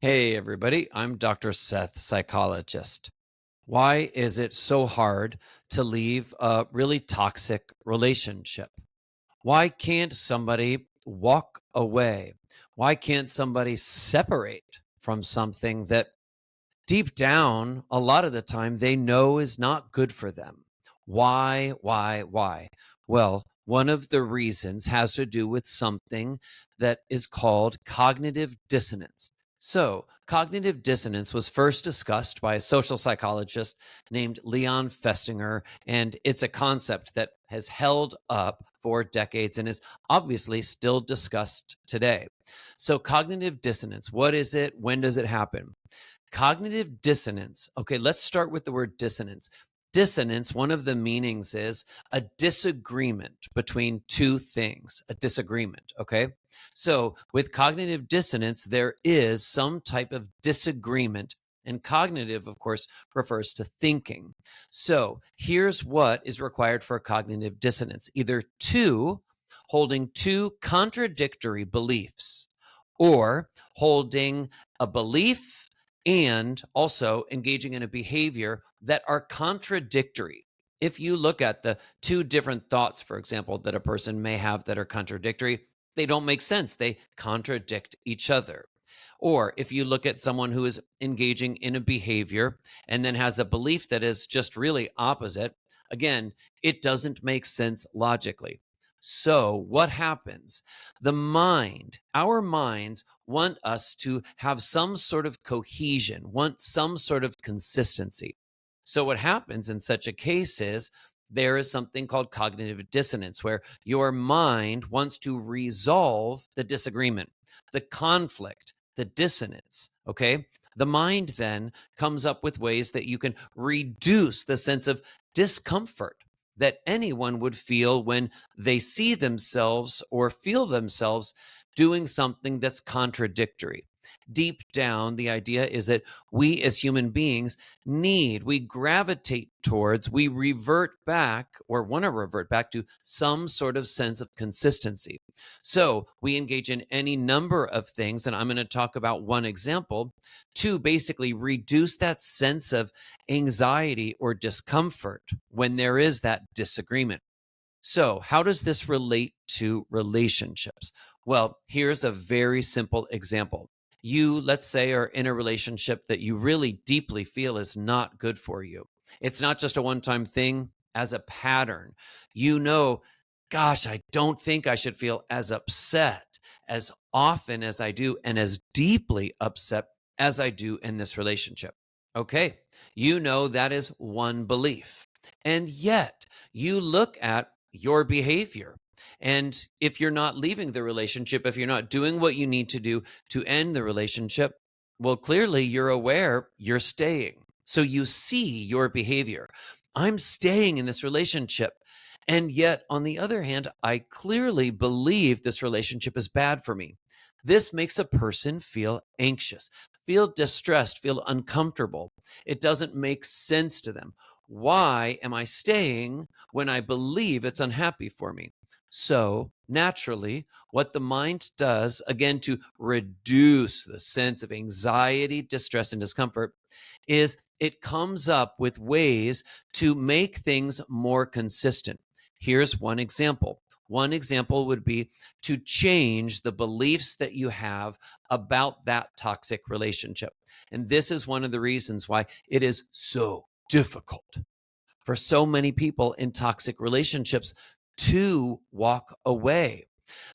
Hey, everybody, I'm Dr. Seth, psychologist. Why is it so hard to leave a really toxic relationship? Why can't somebody walk away? Why can't somebody separate from something that deep down, a lot of the time, they know is not good for them? Why? Well, one of the reasons has to do with something that is called cognitive dissonance. So, cognitive dissonance was first discussed by a social psychologist named Leon Festinger, and it's a concept that has held up for decades and is obviously still discussed today. So, cognitive dissonance, what is it? When does it happen? Cognitive dissonance. Okay, let's start with the word dissonance. Dissonance, one of the meanings is a disagreement between two things, a disagreement. Okay. So with cognitive dissonance, there is some type of disagreement. And cognitive, of course, refers to thinking. So here's what is required for cognitive dissonance either two, holding two contradictory beliefs, or holding a belief and also engaging in a behavior that are contradictory. If you look at the two different thoughts, for example, that a person may have that are contradictory, they don't make sense. They contradict each other. Or if you look at someone who is engaging in a behavior and then has a belief that is just really opposite, again, it doesn't make sense logically. So, what happens? Our minds want us to have some sort of cohesion, want some sort of consistency. So, what happens in such a case is there is something called cognitive dissonance, where your mind wants to resolve the disagreement, the conflict, the dissonance. Okay. The mind then comes up with ways that you can reduce the sense of discomfort that anyone would feel when they see themselves or feel themselves doing something that's contradictory. Deep down, the idea is that we as human beings we gravitate towards, we revert back or want to revert back to some sort of sense of consistency. So we engage in any number of things, and I'm going to talk about one example to basically reduce that sense of anxiety or discomfort when there is that disagreement. So, how does this relate to relationships? Well, here's a very simple example. You, let's say, are in a relationship that you really deeply feel is not good for you. It's not just a one time thing, as a pattern. You know, gosh, I don't think I should feel as upset as often as I do and as deeply upset as I do in this relationship. Okay, you know that is one belief. And yet, you look at your behavior. And if you're not leaving the relationship, if you're not doing what you need to do to end the relationship, well, clearly you're aware you're staying. So you see your behavior. I'm staying in this relationship. And yet, on the other hand, I clearly believe this relationship is bad for me. This makes a person feel anxious, feel distressed, feel uncomfortable. It doesn't make sense to them. Why am I staying when I believe it's unhappy for me? So, naturally, what the mind does, again, to reduce the sense of anxiety, distress, and discomfort, is it comes up with ways to make things more consistent. Here's one example. One example would be to change the beliefs that you have about that toxic relationship. And this is one of the reasons why it is so difficult for so many people in toxic relationships to walk away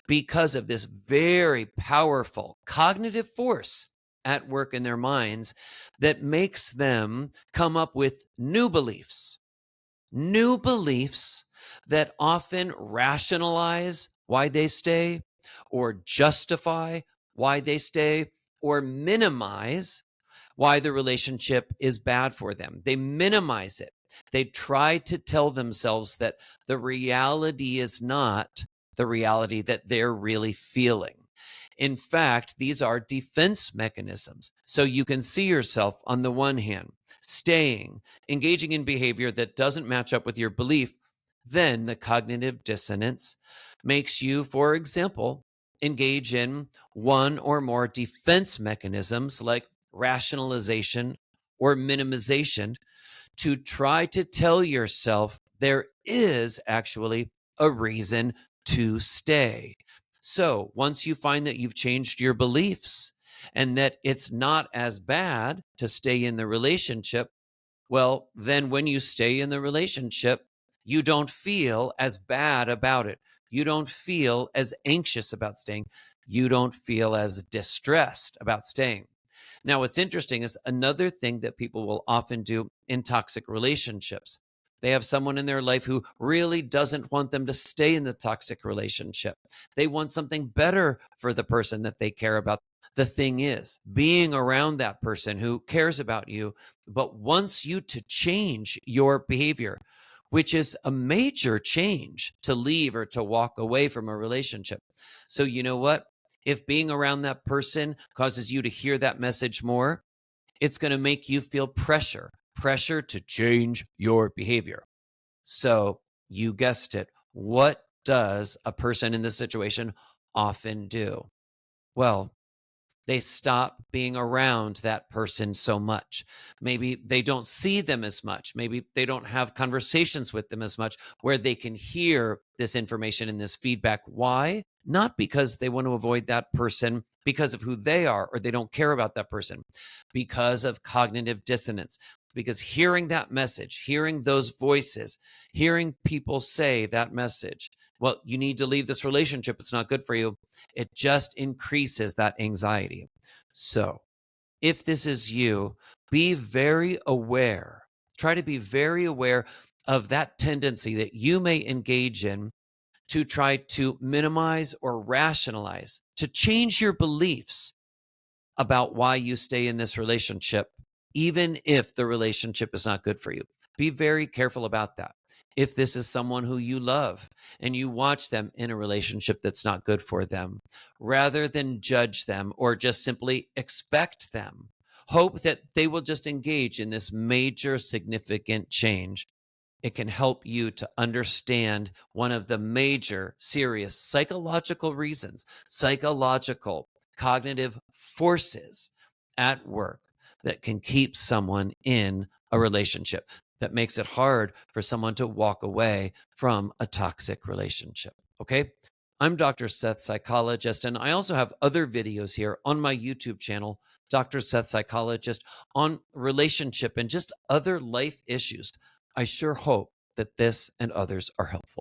because of this very powerful cognitive force at work in their minds that makes them come up with new beliefs that often rationalize why they stay or justify why they stay or minimize why the relationship is bad for them. They minimize it. They try to tell themselves that the reality is not the reality that they're really feeling. In fact, these are defense mechanisms. So you can see yourself on the one hand staying, engaging in behavior that doesn't match up with your belief. Then the cognitive dissonance makes you, for example, engage in one or more defense mechanisms like rationalization or minimization to try to tell yourself there is actually a reason to stay. So once you find that you've changed your beliefs and that it's not as bad to stay in the relationship, well, then when you stay in the relationship, you don't feel as bad about it. You don't feel as anxious about staying. You don't feel as distressed about staying. Now, what's interesting is another thing that people will often do in toxic relationships. They have someone in their life who really doesn't want them to stay in the toxic relationship. They want something better for the person that they care about. The thing is, being around that person who cares about you, but wants you to change your behavior, which is a major change to leave or to walk away from a relationship. So, you know what? If being around that person causes you to hear that message more, it's going to make you feel pressure to change your behavior. So, you guessed it. What does a person in this situation often do? Well, they stop being around that person so much. Maybe they don't see them as much. Maybe they don't have conversations with them as much where they can hear this information and this feedback. Why? Not because they want to avoid that person because of who they are or they don't care about that person, because of cognitive dissonance. Because hearing that message, hearing those voices, hearing people say that message, well, you need to leave this relationship. It's not good for you. It just increases that anxiety. So, if this is you, be very aware. Try to be very aware of that tendency that you may engage in to try to minimize or rationalize, to change your beliefs about why you stay in this relationship, even if the relationship is not good for you. Be very careful about that. If this is someone who you love and you watch them in a relationship that's not good for them, rather than judge them or just simply expect them, hope that they will just engage in this major significant change. It can help you to understand one of the major serious psychological reasons, psychological cognitive forces at work that can keep someone in a relationship, that makes it hard for someone to walk away from a toxic relationship. Okay. I'm Dr. Seth, psychologist, and I also have other videos here on my YouTube channel, Dr. Seth, psychologist, on relationship and just other life issues. I sure hope that this and others are helpful.